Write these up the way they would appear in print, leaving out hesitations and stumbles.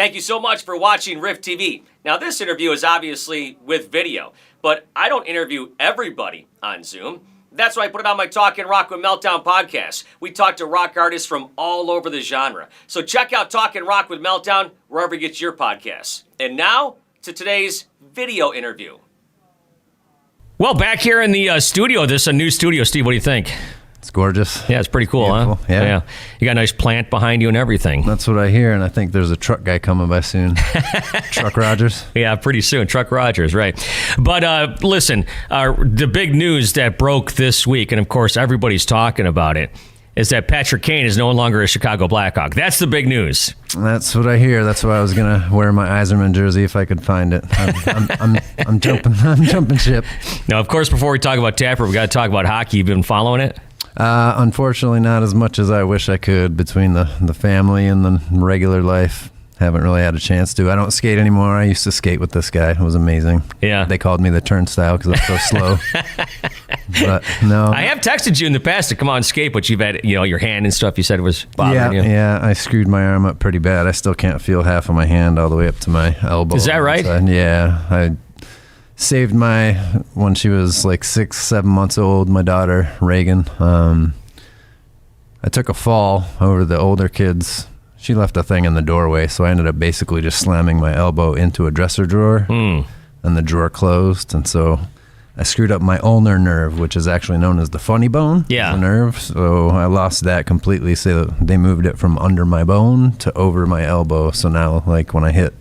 Thank you so much for watching Riff TV. Now, this interview is obviously with video, but I don't interview everybody on Zoom. That's why I put it on my Talkin' Rock with Meltdown podcast. We talk to rock artists from all over the genre. So check out Talkin' Rock with Meltdown wherever you get your podcasts. And now to today's video interview. Well, back here in the studio, this is a new studio. Steve, what do you think? It's gorgeous. Yeah, it's pretty cool, beautiful. Huh? Yeah. You got a nice plant behind you and everything. That's what I hear, and I think there's a truck guy coming by soon. Truck Rogers? Yeah, pretty soon. Truck Rogers, right. But listen, the big news that broke this week, and of course everybody's talking about it, is that Patrick Kane is no longer a Chicago Blackhawk. That's the big news. That's what I hear. That's why I was going to wear my Yzerman jersey if I could find it. I'm jumping ship. Now, of course, before we talk about Taproot, we got to talk about hockey. You've been following it? Unfortunately, not as much as I wish I could between the family and the regular life. Haven't really had a chance to. I don't skate anymore. I used to skate with this guy. It was amazing. Yeah. They called me the turnstile because I'm so slow. But no. I have texted you in the past to come on and skate, but you've had, your hand and stuff you said was bothering you. Yeah, I screwed my arm up pretty bad. I still can't feel half of my hand all the way up to my elbow. Is that right? Yeah. I saved when she was like 6-7 months old, my daughter, Reagan. I took a fall over the older kids. She left a thing in the doorway, so I ended up basically just slamming my elbow into a dresser drawer, and the drawer closed, and so I screwed up my ulnar nerve, which is actually known as the funny bone, the nerve, so I lost that completely, so they moved it from under my bone to over my elbow, so now, like, when I hit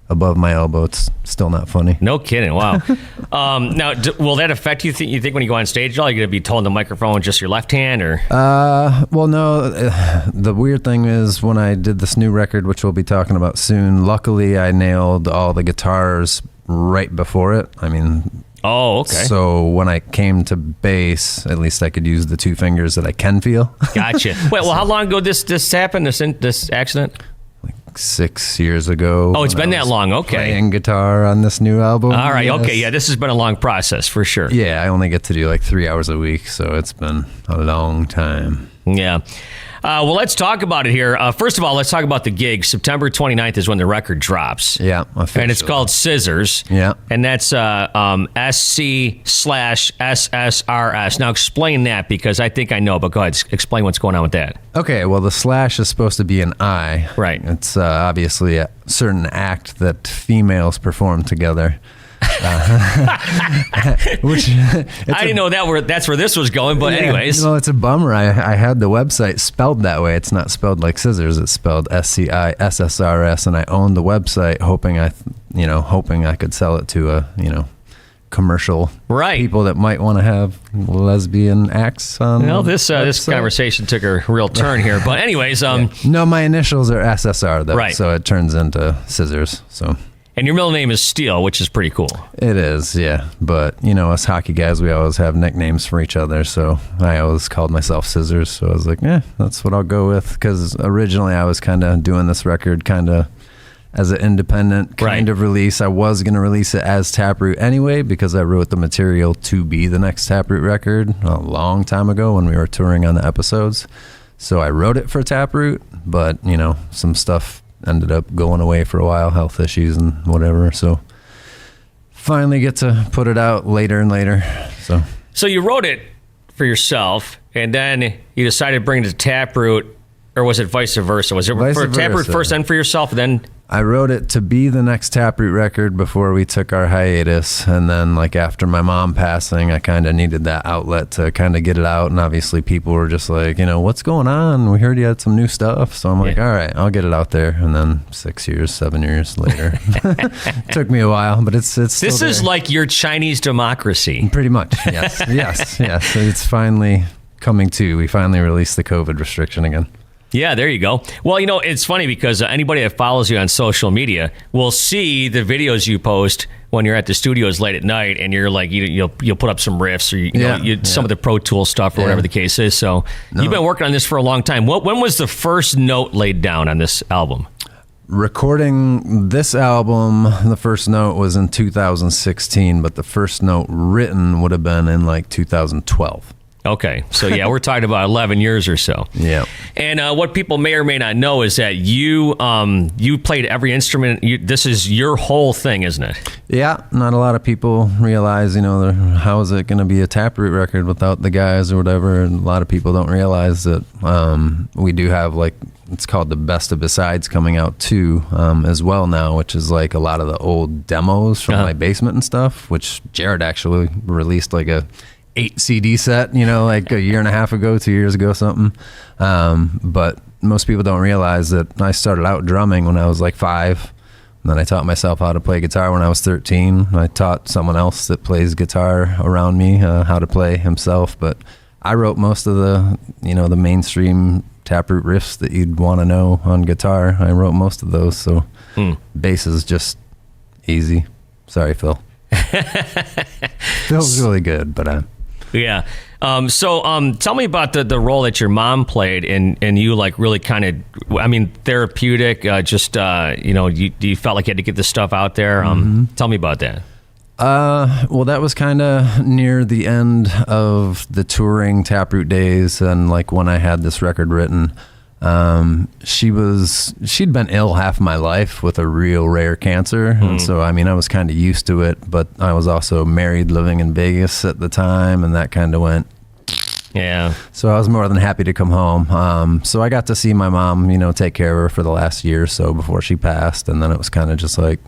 above my elbow, it's still not funny. No kidding. Wow. Now, will that affect you? You think when you go on stage at all, you're going to be holding the microphone with just your left hand, or? Well, no. The weird thing is when I did this new record, which we'll be talking about soon, luckily I nailed all the guitars right before it. I mean, oh, okay. So when I came to bass, at least I could use the two fingers that I can feel. Gotcha. Wait, well, how long ago this happened, this accident? 6 years ago. Oh, it's been that long. Okay. Playing guitar on this new album. All right. Yes. Okay. Yeah, this has been a long process for sure. Yeah, I only get to do like 3 hours a week, so it's been a long time. Yeah. Well, let's talk about it here. First of all, let's talk about the gig. September 29th is when the record drops. Yeah, officially. And it's called Scissors. Yeah. And that's SC/SSRS. Now, explain that because I think I know, but go ahead. Explain what's going on with that. Okay, well, the slash is supposed to be an I. Right. It's obviously a certain act that females perform together. Which I didn't know that's where this was going, but anyways. Well, it's a bummer. I had the website spelled that way. It's not spelled like scissors. It's spelled SCISSRS, and I owned the website hoping I could sell it to a commercial people that might want to have lesbian acts on. Well, this conversation took a real turn here, but anyways, no, my initials are SSR though, right. So it turns into scissors. So. And your middle name is Steele, which is pretty cool. It is, yeah. But, us hockey guys, we always have nicknames for each other. So I always called myself Scissors. So I was like, that's what I'll go with. Because originally I was kind of doing this record kind of as an independent kind of release. I was going to release it as Taproot anyway because I wrote the material to be the next Taproot record a long time ago when we were touring on the episodes. So I wrote it for Taproot, but, some stuff ended up going away for a while, health issues and whatever. So finally get to put it out later and later. So you wrote it for yourself, and then you decided to bring it to Taproot, or was it vice versa? Was it for Taproot first, then for yourself, then? I wrote it to be the next Taproot record before we took our hiatus, and then like after my mom passing, I kind of needed that outlet to kind of get it out, and obviously people were just like, what's going on? We heard you had some new stuff, so I'm like, all right, I'll get it out there, and then 7 years later, took me a while, but it's this is like your Chinese democracy, pretty much. Yes. It's finally coming to. We finally released the COVID restriction again. Yeah, there you go. Well, it's funny because anybody that follows you on social media will see the videos you post when you're at the studios late at night, and you're like, you'll put up some riffs or some of the Pro Tools stuff or whatever the case is. So you've been working on this for a long time. When was the first note laid down on this album? Recording this album, the first note was in 2016, but the first note written would have been in like 2012. Okay, so yeah, we're talking about 11 years or so. Yeah. And what people may or may not know is that you played every instrument. This is your whole thing, isn't it? Yeah, not a lot of people realize, how is it going to be a Taproot record without the guys or whatever. And a lot of people don't realize that we do have it's called the Best of Besides coming out too as well now, which is like a lot of the old demos from my basement and stuff, which Jared actually released like a 8 CD set, like a year and a half ago, 2 years ago, something. But most people don't realize that I started out drumming when I was like 5. And then I taught myself how to play guitar when I was 13. I taught someone else that plays guitar around me how to play himself. But I wrote most of the, the mainstream Taproot riffs that you'd want to know on guitar. I wrote most of those. So bass is just easy. Sorry, Phil. Phil's really good, but yeah. So tell me about the role that your mom played and you like really kind of, therapeutic, you felt like you had to get this stuff out there. Tell me about that. Well, that was kind of near the end of the touring Taproot days. And like when I had this record written, she'd been ill half my life with a real rare cancer. And so, I was kind of used to it, but I was also married, living in Vegas at the time, and that kind of went. Yeah. So I was more than happy to come home. So I got to see my mom, take care of her for the last year or so before she passed. And then it was kind of just like,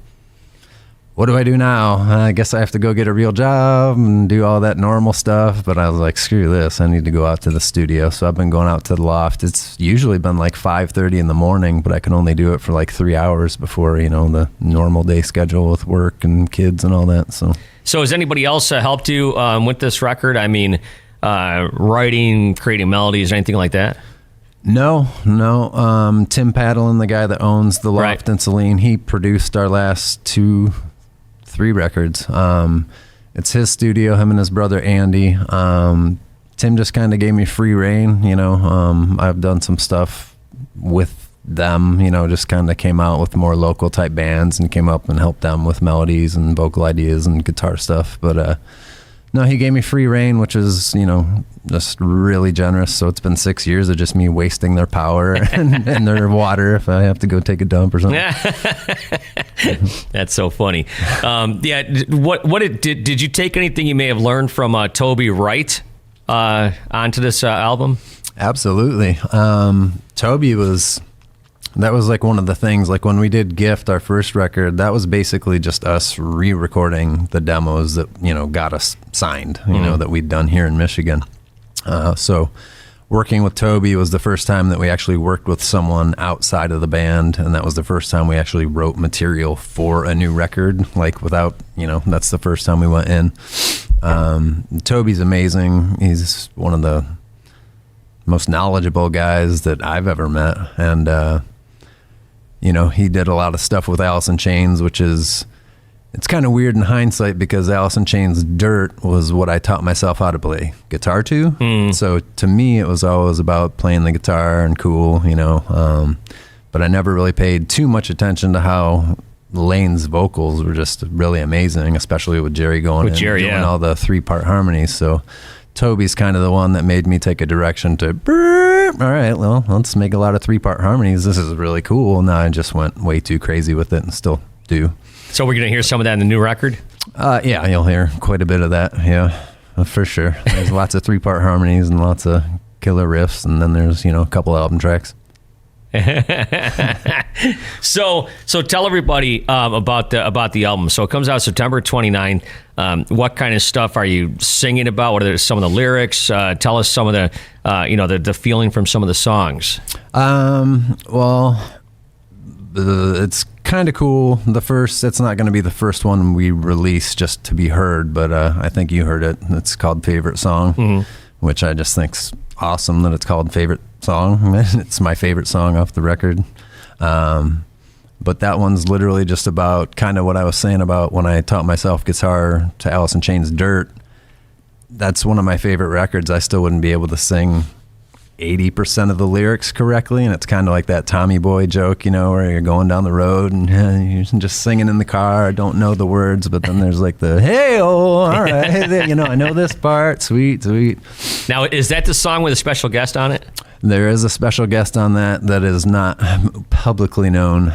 what do I do now? I guess I have to go get a real job and do all that normal stuff. But I was like, screw this. I need to go out to the studio. So I've been going out to the loft. It's usually been like 5:30 in the morning, but I can only do it for like 3 hours before, the normal day schedule with work and kids and all that. So has anybody else helped you with this record? Writing, creating melodies, or anything like that? No. Tim Paddlin, the guy that owns the loft in Saline, he produced our last 3 records. It's his studio, him and his brother Andy. Tim just kind of gave me free reign, I've done some stuff with them, just kind of came out with more local type bands and came up and helped them with melodies and vocal ideas and guitar stuff. But no, he gave me free reign, which is, just really generous. So it's been 6 years of just me wasting their power and their water if I have to go take a dump or something. That's so funny. Did you take anything you may have learned from Toby Wright onto this album? Absolutely. That was like one of the things, like when we did Gift, our first record, that was basically just us re-recording the demos that, got us signed, that we'd done here in Michigan. So working with Toby was the first time that we actually worked with someone outside of the band. And that was the first time we actually wrote material for a new record, like without, that's the first time we went in. Toby's amazing. He's one of the most knowledgeable guys that I've ever met. And, he did a lot of stuff with Alice in Chains, which is, it's kind of weird in hindsight because Alice in Chains' Dirt was what I taught myself how to play guitar to. So to me, it was always about playing the guitar and cool, but I never really paid too much attention to how Lane's vocals were just really amazing, especially with Jerry doing all the 3-part harmonies. So Toby's kind of the one that made me take a direction to, all right, well, let's make a lot of 3-part harmonies. This is really cool. Now I just went way too crazy with it and still do. So we're going to hear some of that in the new record? Yeah, you'll hear quite a bit of that. Yeah, for sure. There's lots of 3-part harmonies and lots of killer riffs. And then there's, a couple album tracks. So tell everybody about the album. So it comes out September 29th. What kind of stuff are you singing about? What are some of the lyrics? Tell us some of the the feeling from some of the songs. It's kind of cool. It's not going to be the first one we release just to be heard, but I think you heard it. It's called Favorite Song, which I just think's awesome that it's called Favorite Song. It's my favorite song off the record. But that one's literally just about kind of what I was saying about when I taught myself guitar to Alice in Chains' Dirt. That's one of my favorite records. I still wouldn't be able to sing 80% of the lyrics correctly, and it's kind of like that Tommy Boy joke, where you're going down the road and you're just singing in the car, don't know the words, but then there's like the hey, oh, all right, I know this part, sweet. Now, is that the song with a special guest on it? There is a special guest on that is not publicly known.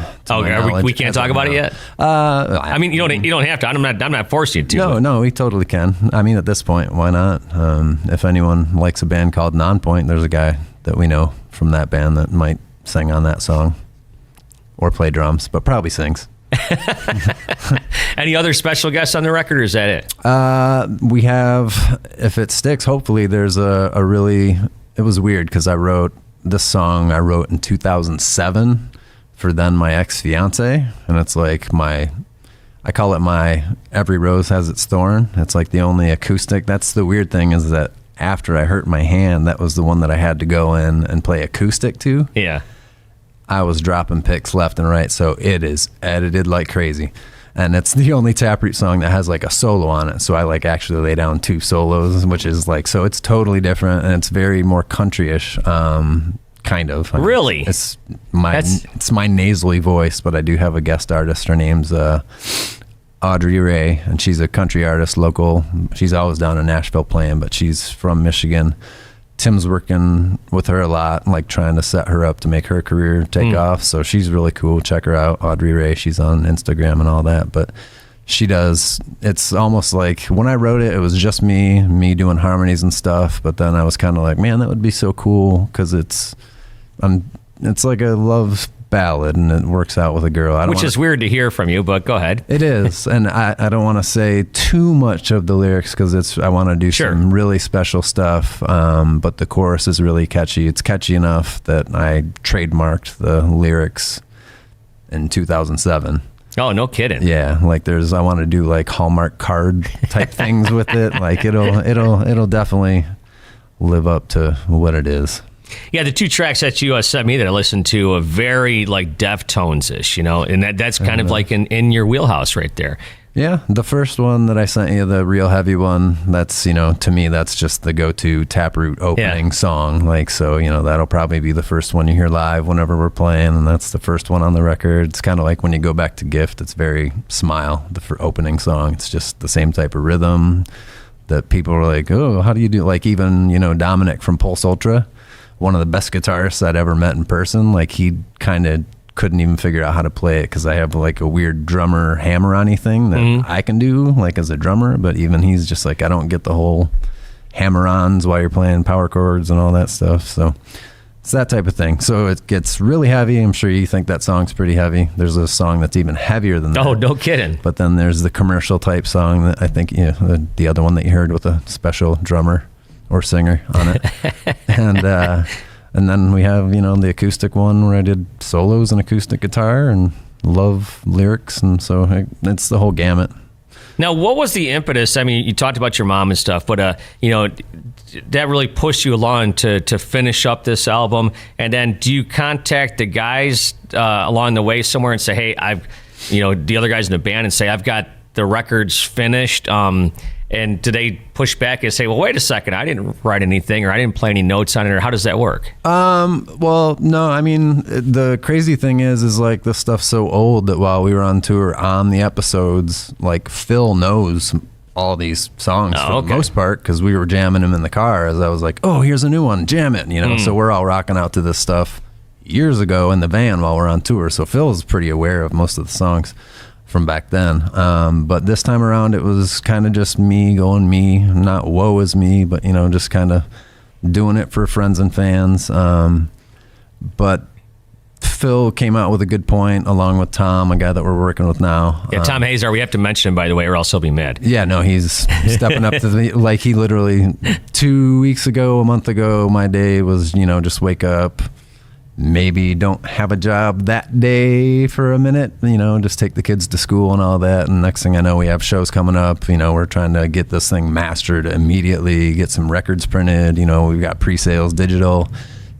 We can't talk about it yet. I mean, you don't have to. I'm not forcing you to. No, we totally can. I mean, at this point, why not? If anyone likes a band called Nonpoint, there's a guy that we know from that band that might sing on that song or play drums, but probably sings. Any other special guests on the record, or is that it? We have, if it sticks, hopefully there's a really. It was weird because I wrote this song in 2007 for then my ex-fiance, and it's like I call it my Every Rose Has Its Thorn. It's like the only acoustic. That's the weird thing, is that after I hurt my hand, that was the one that I had to go in and play acoustic to. Yeah. I was dropping picks left and right, so it is edited like crazy. And it's the only Taproot song that has like a solo on it. So I actually lay down 2 solos, which is so it's totally different, and it's very more country-ish, kind of. Really? It's my nasally voice, but I do have a guest artist. Her name's Audrey Ray, and she's a country artist, local. She's always down in Nashville playing, but she's from Michigan. Tim's working with her a lot, trying to set her up to make her career take off. So she's really cool. Check her out, Audrey Ray. She's on Instagram and all that. But she does, it's almost like when I wrote it was just me doing harmonies and stuff. But then I was kind of like, man, that would be so cool, because it's like a love ballad, and it works out with a girl. Which is weird to hear from you, but go ahead. It is, and I don't want to say too much of the lyrics, because I want to do some really special stuff, but the chorus is really catchy. It's catchy enough that I trademarked the lyrics in 2007. Oh, no kidding. Yeah, I want to do Hallmark card type things with it. It'll definitely live up to what it is. Yeah, the 2 tracks that you sent me that I listened to are very Deftones-ish, and that's kind of in your wheelhouse right there. Yeah, the first one that I sent you, the real heavy one, that's, to me, that's just the go-to Taproot opening song. So, that'll probably be the first one you hear live whenever we're playing, and that's the first one on the record. It's kind of like when you go back to Gift, it's very Smile, the opening song. It's just the same type of rhythm that people are like, oh, how do you do? Even, Dominic from Pulse Ultra, one of the best guitarists I'd ever met in person. He kind of couldn't even figure out how to play it, because I have a weird drummer hammer-on-y thing that I can do as a drummer, but even he's just I don't get the whole hammer-ons while you're playing power chords and all that stuff. So it's that type of thing. So it gets really heavy. I'm sure you think that song's pretty heavy. There's a song that's even heavier than that. Oh, no kidding. But then there's the commercial type song that I think, the other one that you heard with a special drummer or singer on it. And then we have, the acoustic one where I did solos and acoustic guitar and love lyrics. And so it's the whole gamut. Now, what was the impetus? I mean, you talked about your mom and stuff, but, that really pushed you along to finish up this album. And then do you contact the guys along the way somewhere and say, hey, the other guys in the band, and say, I've got the records finished? And do they push back and say, well, wait a second, I didn't write anything, or I didn't play any notes on it, or how does that work? Well, no, I mean, the crazy thing is this stuff's so old that while we were on tour on the episodes, Phil knows all these songs for the most part, because we were jamming them in the car as I was like, oh, here's a new one, jam it, So we're all rocking out to this stuff years ago in the van while we're on tour. So Phil's pretty aware of most of the songs from back then, but this time around it was kind of just me going me, not woe is me, but just kind of doing it for friends and fans. But Phil came out with a good point, along with Tom, a guy that we're working with now. Yeah, Tom Hazar, we have to mention him, by the way, or else he'll be mad. Yeah, no, he's stepping up to the, he literally 2 weeks ago, a month ago, my day was, just wake up, maybe don't have a job that day for a minute, just take the kids to school and all that. And next thing I know, we have shows coming up. We're trying to get this thing mastered immediately, get some records printed. We've got pre-sales digital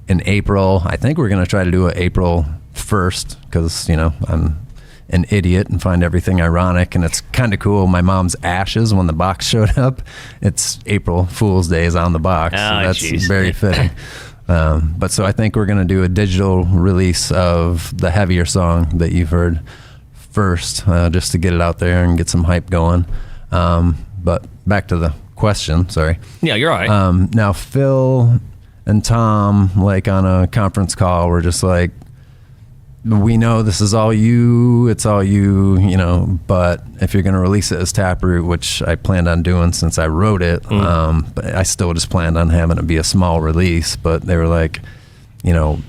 in April. I think we're going to try to do it April 1st because, I'm an idiot and find everything ironic. And it's kind of cool. My mom's ashes, when the box showed up, it's April Fool's Day is on the box. Oh, so that's geez. very fitting. But so I think we're going to do a digital release of the heavier song that you've heard first, just to get it out there and get some hype going. But back to the question, sorry. Yeah, you're all right. Now, Phil and Tom, like on a conference call, were just like, we know this is all you, it's all you, but if you're going to release it as Taproot, which I planned on doing since I wrote it, but I still just planned on having it be a small release. But they were like, to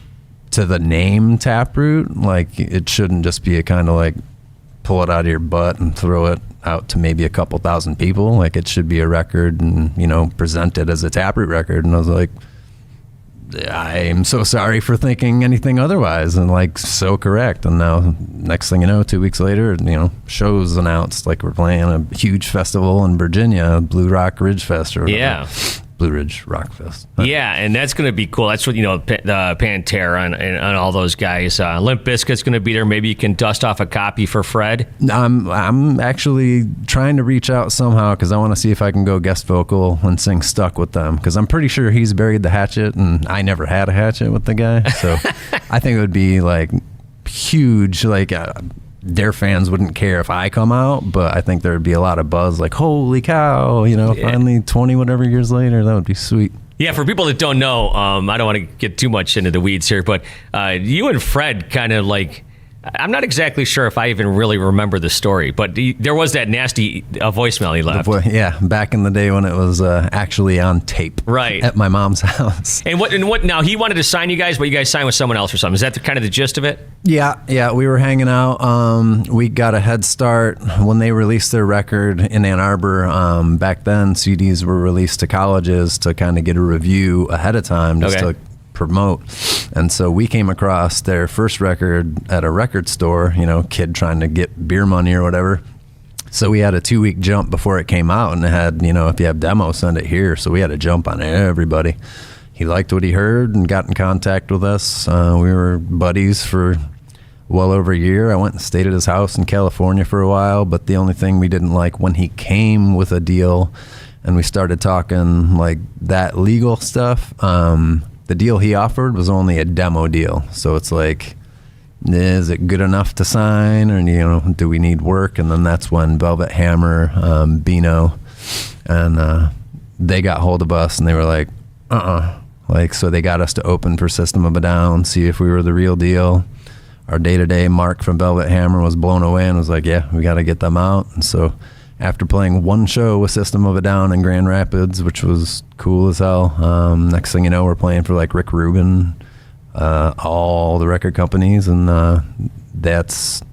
the name Taproot, like it shouldn't just be a kind of like pull it out of your butt and throw it out to maybe a couple thousand people. Like it should be a record and, present it as a Taproot record. And I was like, I'm so sorry for thinking anything otherwise, and like so correct. And now next thing you know, 2 weeks later, shows announced, like we're playing a huge festival in Virginia, Blue Rock Ridge Fest, or Blue Ridge Rock Fest. Yeah, and that's going to be cool. That's what, the Pantera and all those guys. Limp Bizkit's going to be there. Maybe you can dust off a copy for Fred. I'm actually trying to reach out somehow because I want to see if I can go guest vocal and sing Stuck with them, because I'm pretty sure he's buried the hatchet, and I never had a hatchet with the guy. So I think it would be like huge, like their fans wouldn't care if I come out, but I think there would be a lot of buzz, like, holy cow, finally 20 whatever years later, that would be sweet. Yeah, for people that don't know, I don't want to get too much into the weeds here, but you and Fred kind of like, I'm not exactly sure if I even really remember the story, but there was that nasty voicemail he left. Yeah, back in the day when it was actually on tape, right, at my mom's house. And what? Now he wanted to sign you guys, but you guys signed with someone else or something. Is that kind of the gist of it? Yeah, we were hanging out. We got a head start when they released their record in Ann Arbor. Back then, CDs were released to colleges to kind of get a review ahead of time, just to promote. And so we came across their first record at a record store, kid trying to get beer money or whatever. So we had a 2-week jump before it came out, and it had, if you have demos, send it here. So we had a jump on everybody. He liked what he heard and got in contact with us. We were buddies for well over a year. I went and stayed at his house in California for a while, but the only thing we didn't like when he came with a deal and we started talking like that legal stuff, the deal he offered was only a demo deal. So it's like, is it good enough to sign, or do we need work? And then that's when Velvet Hammer, Bino, and they got hold of us, and they were like, so they got us to open for System of a Down, see if we were the real deal. Our day-to-day Mark from Velvet Hammer was blown away and was like, yeah, we got to get them out. And so after playing one show with System of a Down in Grand Rapids, which was cool as hell, next thing you know, we're playing for like Rick Rubin, all the record companies, and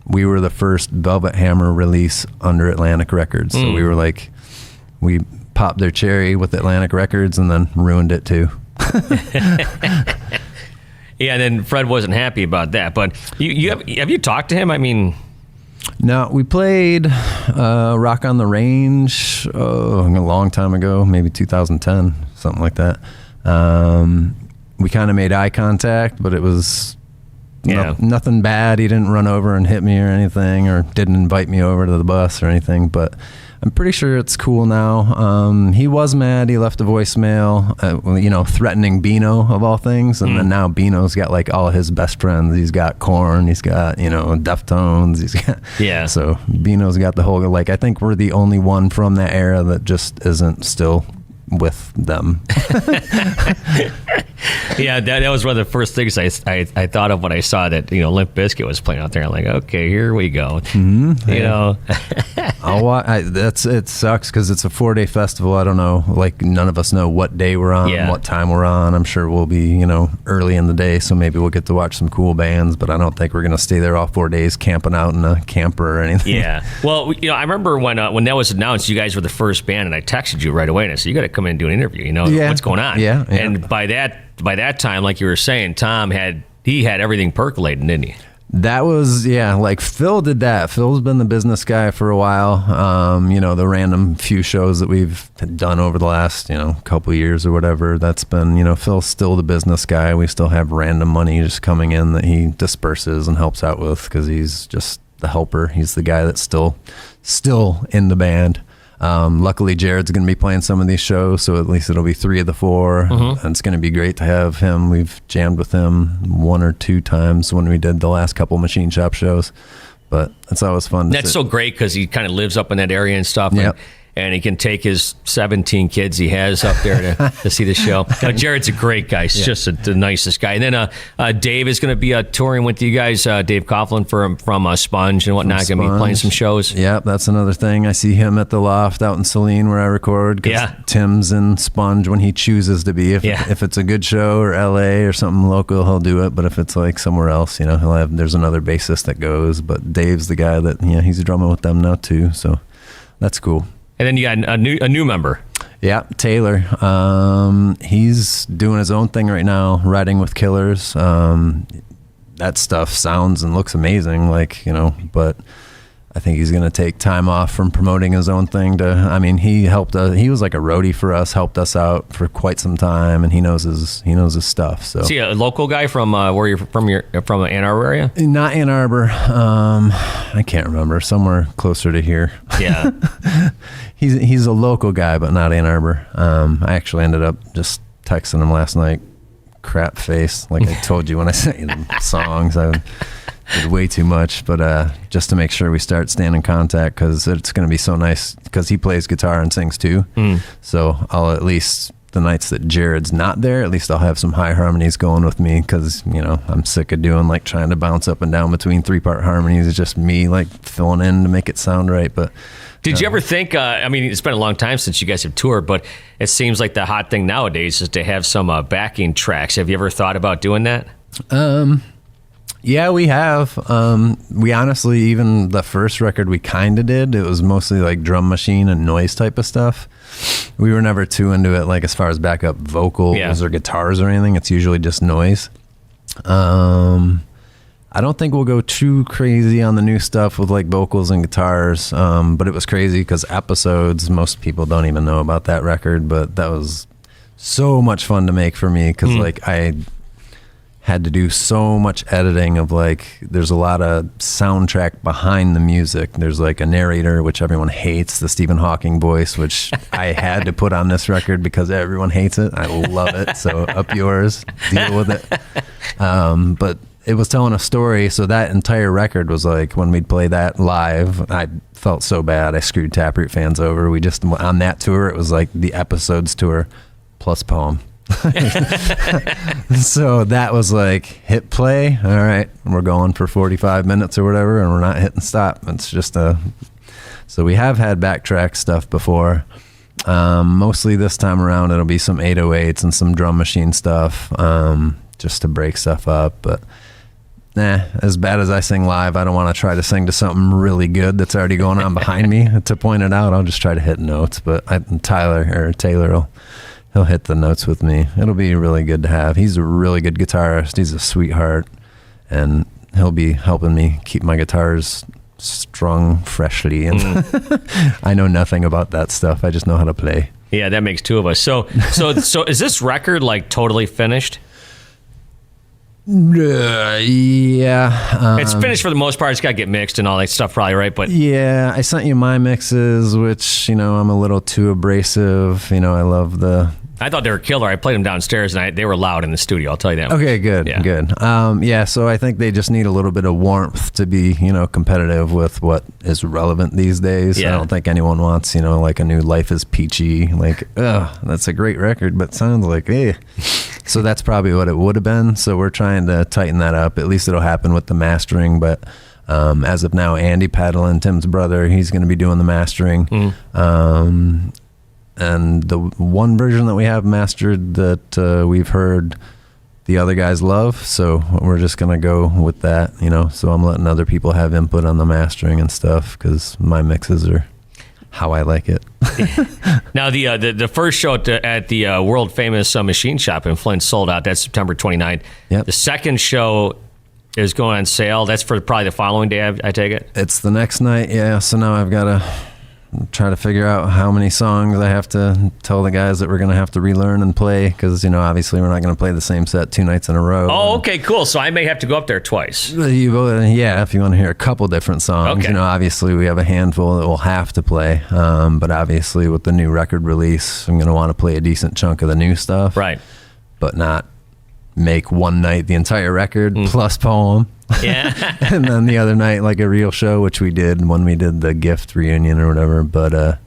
we were the first Velvet Hammer release under Atlantic Records. So we were like, we popped their cherry with Atlantic Records and then ruined it too. Yeah, and then Fred wasn't happy about that. But have you talked to him? I mean, no, we played Rock on the Range a long time ago, maybe 2010, something like that. We kind of made eye contact, but it was nothing bad. He didn't run over and hit me or anything, or didn't invite me over to the bus or anything, but I'm pretty sure it's cool now. He was mad. He left a voicemail, threatening Bino of all things. And then now Bino's got like all his best friends. He's got Korn. He's got, Deftones. He's got, so Bino's got the whole, like, I think we're the only one from that era that just isn't still with them. Yeah, that was one of the first things I thought of when I saw that Limp Bizkit was playing out there. I'm like, okay, here we go. It sucks because it's a 4-day festival. I don't know, like none of us know what day we're on, what time we're on. I'm sure we'll be early in the day, so maybe we'll get to watch some cool bands, but I don't think we're gonna stay there all 4 days camping out in a camper or anything. Yeah, well, I remember when that was announced, you guys were the first band, and I texted you right away and I said, you got to come in and do an interview. What's going on? Yeah. And by that time, like you were saying, Tom had everything percolating, didn't he? That was, like Phil did that. Phil's been the business guy for a while. The random few shows that we've done over the last, couple of years or whatever, that's been, Phil's still the business guy. We still have random money just coming in that he disperses and helps out with because he's just the helper. He's the guy that's still in the band. Luckily, Jared's going to be playing some of these shows, so at least it'll be 3 of the 4. And it's going to be great to have him. We've jammed with him 1 or 2 times when we did the last couple Machine Shop shows. But it's always fun. That's so great because he kind of lives up in that area and stuff. Yep. And he can take his 17 kids he has up there to see the show. Jared's a great guy. He's just the nicest guy. And then Dave is going to be touring with you guys. Dave Coughlin from Sponge and whatnot. Going to be playing some shows. Yep, that's another thing. I see him at the Loft out in Saline where I record. Tim's in Sponge when he chooses to be. If it's a good show or LA or something local, he'll do it. But if it's like somewhere else, there's another bassist that goes. But Dave's the guy that he's drumming with them now too. So that's cool. And then you got a new member. Yeah, Taylor. He's doing his own thing right now, writing with Killers. That stuff sounds and looks amazing, but I think he's going to take time off from promoting his own thing he helped us. He was like a roadie for us, helped us out for quite some time, and he knows his stuff. So, is he a local guy from where you're from? From the Ann Arbor area? Not Ann Arbor. I can't remember. Somewhere closer to here. Yeah. He's a local guy, but not Ann Arbor. I actually ended up just texting him last night, crap face, like I told you when I sent you the songs. I did way too much, but just to make sure we start staying in contact, because it's going to be so nice, because he plays guitar and sings too. So I'll at least, the nights that Jared's not there, at least I'll have some high harmonies going with me, because I'm sick of doing trying to bounce up and down between 3-part harmonies. It's just me filling in to make it sound right. But did you ever think, it's been a long time since you guys have toured, but it seems like the hot thing nowadays is to have some backing tracks. Have you ever thought about doing that? Yeah, we have. We honestly, even the first record we kind of did, it was mostly drum machine and noise type of stuff. We were never too into it, as far as backup vocals or guitars or anything. It's usually just noise. I don't think we'll go too crazy on the new stuff with vocals and guitars, but it was crazy because Episodes, most people don't even know about that record, but that was so much fun to make for me, because I had to do so much editing of there's a lot of soundtrack behind the music. There's a narrator, which everyone hates, the Stephen Hawking voice, which I had to put on this record because everyone hates it. I love it. So up yours, deal with it. But it was telling a story. So that entire record was when we'd play that live, I felt so bad. I screwed Taproot fans over. We just, on that tour, it was the Episodes tour plus poem. So that was hit play. All right, we're going for 45 minutes or whatever, and we're not hitting stop. It's just so we have had backtrack stuff before. Mostly this time around, it'll be some 808s and some drum machine stuff, just to break stuff up. But as bad as I sing live, I don't want to try to sing to something really good that's already going on behind me to point it out. I'll just try to hit notes. But Taylor he'll hit the notes with me. It'll be really good to have. He's a really good guitarist. He's a sweetheart, and he'll be helping me keep my guitars strung freshly. And I know nothing about that stuff. I just know how to play. Yeah, that makes 2 of us. So is this record totally finished? Yeah. It's finished for the most part. It's got to get mixed and all that stuff, probably, right? But yeah, I sent you my mixes, which I'm a little too abrasive. I love the. I thought they were killer. I played them downstairs, and they were loud in the studio. I'll tell you that. Okay, good, good. So I think they just need a little bit of warmth to be, competitive with what is relevant these days. Yeah. I don't think anyone wants, a new Life is Peachy. That's a great record, but sounds So that's probably what it would have been. So we're trying to tighten that up. At least it'll happen with the mastering. But as of now, Andy Padlin, Tim's brother, he's going to be doing the mastering. And the one version that we have mastered that we've heard the other guys love, so we're just going to go with that, So I'm letting other people have input on the mastering and stuff, because my mixes are how I like it. Now, the first show at the world famous Machine Shop in Flint sold out. That's September 29th. Yep. The second show is going on sale. That's for probably the following day, I take it? It's the next night, yeah. So now I've got to try to figure out how many songs I have to tell the guys that we're going to have to relearn and play, because, obviously we're not going to play the same set 2 nights in a row. Oh, okay, cool. So I may have to go up there twice. Yeah, if you want to hear a couple different songs. Okay. Obviously we have a handful that we'll have to play, but obviously with the new record release, I'm going to want to play a decent chunk of the new stuff. Right. But not make one night the entire record plus poem. Yeah. And then the other night, like a real show, which we did when we did the gift reunion or whatever. But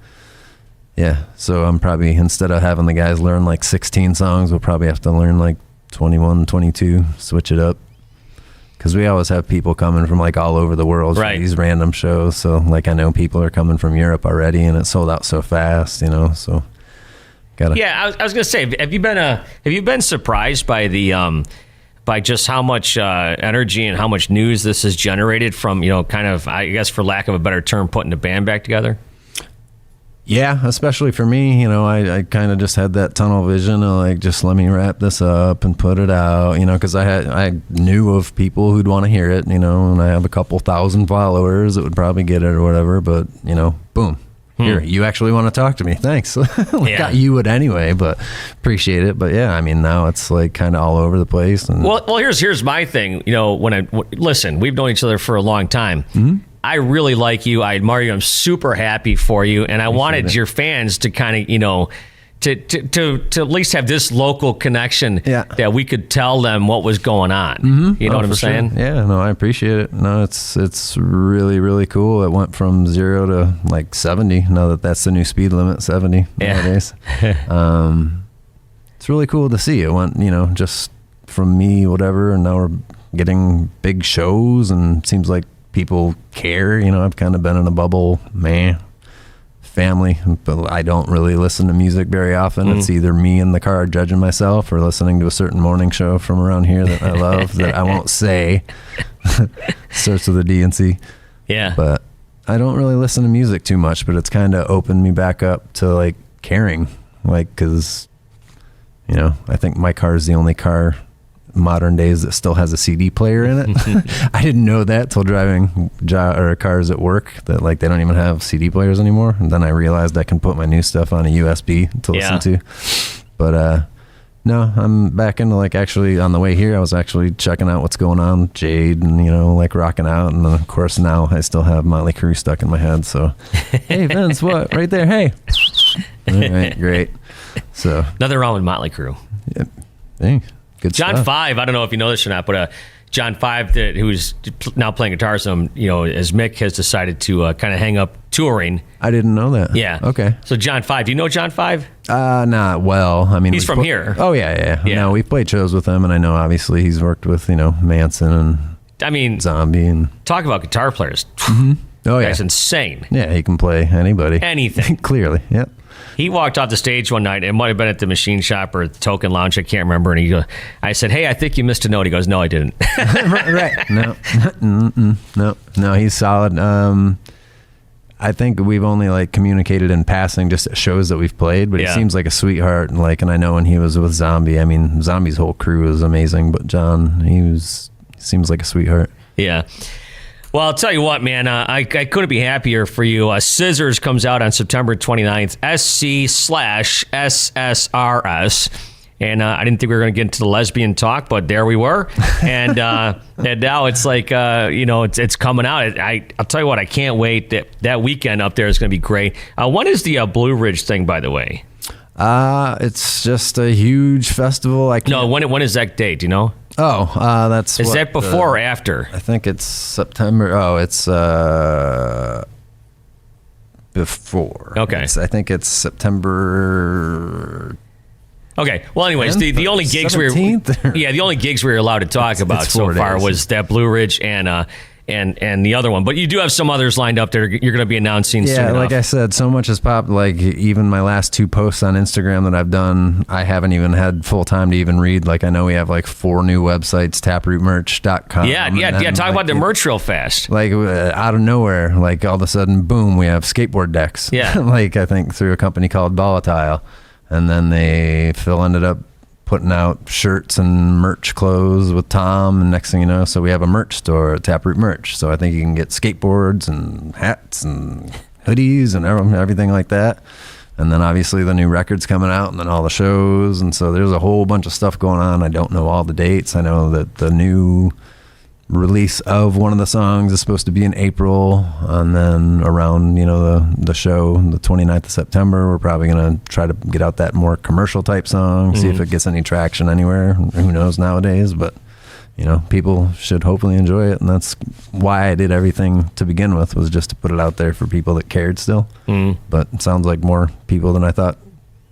yeah, so I'm probably, instead of having the guys learn like 16 songs, we'll probably have to learn like 21, 22, switch it up. Because we always have people coming from like all over the world for these random shows. So like I know people are coming from Europe already, and it sold out so fast, so gotta. Yeah, I was gonna say, have you been surprised by the by just how much energy and how much news this has generated from, kind of, I guess for lack of a better term, putting the band back together? Yeah, especially for me, I kind of just had that tunnel vision of like, just let me wrap this up and put it out, because I knew of people who'd want to hear it, and I have a couple thousand followers that would probably get it or whatever, but, boom. Here, you actually want to talk to me. Thanks. Got you would anyway, but appreciate it. But yeah, now it's like kind of all over the place. And well, here's my thing. Listen, we've known each other for a long time. Mm-hmm. I really like you. I admire you. I'm super happy for you, and I wanted your fans to kind of, to at least have this local connection that we could tell them what was going on. Mm-hmm. You know what I'm saying? Sure. Yeah, no, I appreciate it. No, it's really, really cool. It went from 0 to like 70. Now that's the new speed limit, 70 nowadays. It's really cool to see. It went, just from me, whatever, and now we're getting big shows, and it seems like people care. I've kind of been in a bubble, family, but I don't really listen to music very often. It's either me in the car judging myself or listening to a certain morning show from around here that I love that I won't say. Starts with a D and C. Yeah. But I don't really listen to music too much, but it's kind of opened me back up to like caring, like, because I think my car is the only car modern days that still has a CD player in it. I didn't know that till driving cars at work, that like they don't even have CD players anymore. And then I realized I can put my new stuff on a USB to listen to. But no, I'm back into like, actually on the way here I was actually checking out what's going on with Jade and like rocking out, and then of course now I still have Motley Crue stuck in my head, so hey Vince, what right there, hey. All right, great. So nothing wrong with Motley Crue. Yeah, thanks. Good John stuff. 5, I don't know if you know this or not, but John 5, who's now playing guitar, so as Mick has decided to kind of hang up touring. I didn't know that. Yeah. Okay. So John 5, do you know John 5? Not well. He's from here. Oh yeah. No, we've played shows with him, and I know obviously he's worked with Manson and Zombie, and talk about guitar players. Mm-hmm. Oh yeah, that's insane. Yeah, he can play anybody, anything. Clearly, yep. He walked off the stage one night. It might have been at the Machine Shop or the Token Lounge. I can't remember. And I said, "Hey, I think you missed a note." He goes, "No, I didn't." Right? No. He's solid. I think we've only like communicated in passing, just at shows that we've played. But he seems like a sweetheart. And I know when he was with Zombie, Zombie's whole crew is amazing. But John, he seems like a sweetheart. Yeah. Well, I'll tell you what, man, I couldn't be happier for you. Scissors comes out on September 29th, SC/SSRS. And I didn't think we were going to get into the lesbian talk, but there we were. And and now it's like, it's coming out. I'll tell you what, I can't wait. That weekend up there is going to be great. When is the Blue Ridge thing, by the way? It's just a huge festival. When is that date? Do you know? Oh, is that before or after? I think it's September. Oh, it's before. Okay. I think it's September. Okay. Well, anyways, the only gigs the only gigs we were allowed to talk about so far was that Blue Ridge and the other one. But you do have some others lined up that you're going to be announcing soon enough. Like I said, so much has popped. Like even my last 2 posts on Instagram that I've done, I haven't even had full time to even read. Like I know we have like 4 new websites, taprootmerch.com. Yeah. Talk about the merch real fast. Like out of nowhere, like all of a sudden, boom, we have skateboard decks. Yeah. Like I think through a company called Volatile. And then Phil ended up putting out shirts and merch clothes with Tom, and next thing you know, so we have a merch store at Taproot Merch. So I think you can get skateboards and hats and hoodies and everything like that. And then obviously the new record's coming out, and then all the shows. And so there's a whole bunch of stuff going on. I don't know all the dates. I know that the new release of one of the songs is supposed to be in April. And then around, the show, the 29th of September, we're probably going to try to get out that more commercial type song, see if it gets any traction anywhere. Who knows nowadays, but people should hopefully enjoy it, and that's why I did everything to begin with, was just to put it out there for people that cared still. But it sounds like more people than I thought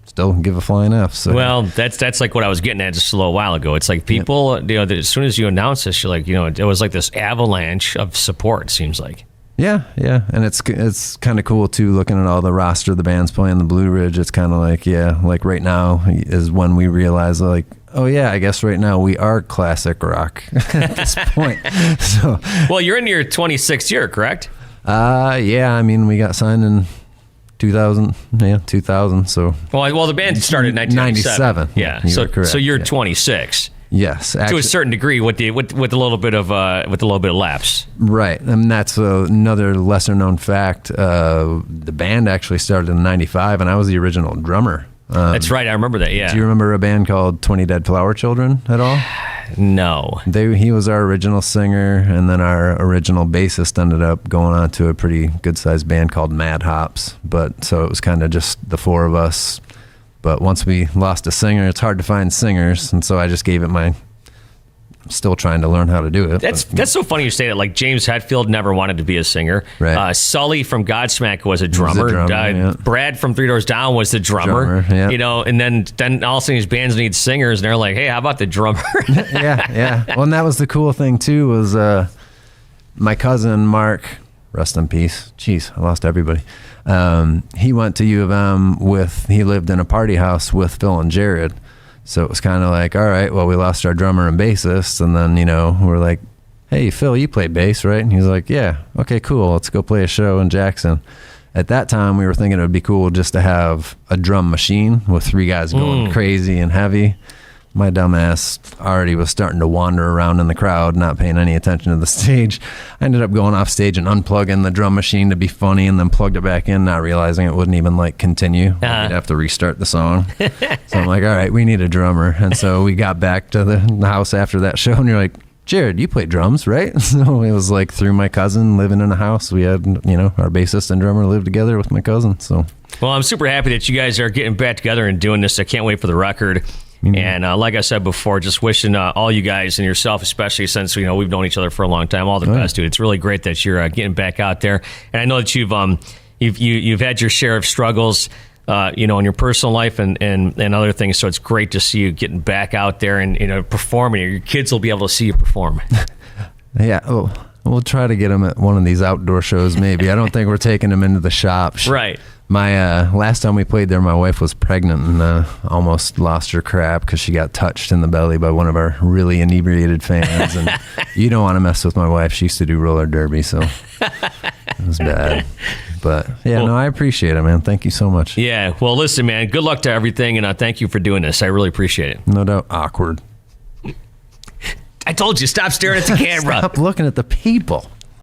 still give a flying F. So. Well, that's like what I was getting at just a little while ago. It's like people, as soon as you announce this, you're like, it was like this avalanche of support, it seems like. Yeah, and it's kind of cool too, looking at all the roster of the bands playing the Blue Ridge. It's kind of like, like right now is when we realize, like, oh yeah, I guess right now we are classic rock at this point. So, well, you're in your 26th year, correct? Yeah. I mean, we got signed in 2000. Yeah, 2000. So, well, the band started in 1997. 97. Yeah. Correct. So you're 26. Yes, actually, to a certain degree, with a little bit of lapse. Right, and that's another lesser known fact. The band actually started in '95, and I was the original drummer. That's right, I remember that. Yeah. Do you remember a band called 20 Dead Flower Children at all? No. He was our original singer, and then our original bassist ended up going on to a pretty good sized band called Mad Hops. But so it was kind of just the four of us. But once we lost a singer, it's hard to find singers, and so I just gave it still trying to learn how to do it. That's so funny you say that. Like, James Hetfield never wanted to be a singer. Right. Sully from Godsmack was a drummer. Brad from Three Doors Down was the drummer. And then all of a sudden these bands need singers, and they're like, hey, how about the drummer? Yeah. Well, and that was the cool thing too, was my cousin Mark, rest in peace. Jeez, I lost everybody. He went to U of M he lived in a party house with Phil and Jared. So it was kind of like, all right, well, we lost our drummer and bassist. And then, we're like, hey, Phil, you play bass, right? And he's like, yeah, okay, cool. Let's go play a show in Jackson. At that time, we were thinking it would be cool just to have a drum machine with three guys going crazy and heavy. My dumb ass already was starting to wander around in the crowd, not paying any attention to the stage. I ended up going off stage and unplugging the drum machine to be funny, and then plugged it back in, not realizing it wouldn't even continue. We'd have to restart the song. So I'm like, all right, we need a drummer. And so we got back to the house after that show, and you're like, Jared, you play drums, right? So it was like through my cousin living in a house. We had, our bassist and drummer lived together with my cousin. So, well, I'm super happy that you guys are getting back together and doing this. I can't wait for the record. And like I said before, just wishing all you guys and yourself, especially since we've known each other for a long time, all the best, dude. It's really great that you're getting back out there, and I know that you've had your share of struggles, in your personal life and other things. So it's great to see you getting back out there and performing. Your kids will be able to see you perform. Yeah. Oh, we'll try to get them at one of these outdoor shows. Maybe. I don't think we're taking them into the shop. Right. My last time we played there, my wife was pregnant and almost lost her crap because she got touched in the belly by one of our really inebriated fans. And you don't want to mess with my wife. She used to do roller derby, so it was bad. But I appreciate it, man. Thank you so much. Yeah. Well, listen, man. Good luck to everything, and thank you for doing this. I really appreciate it. No doubt. Awkward. I told you, stop staring at the camera. Stop looking at the people.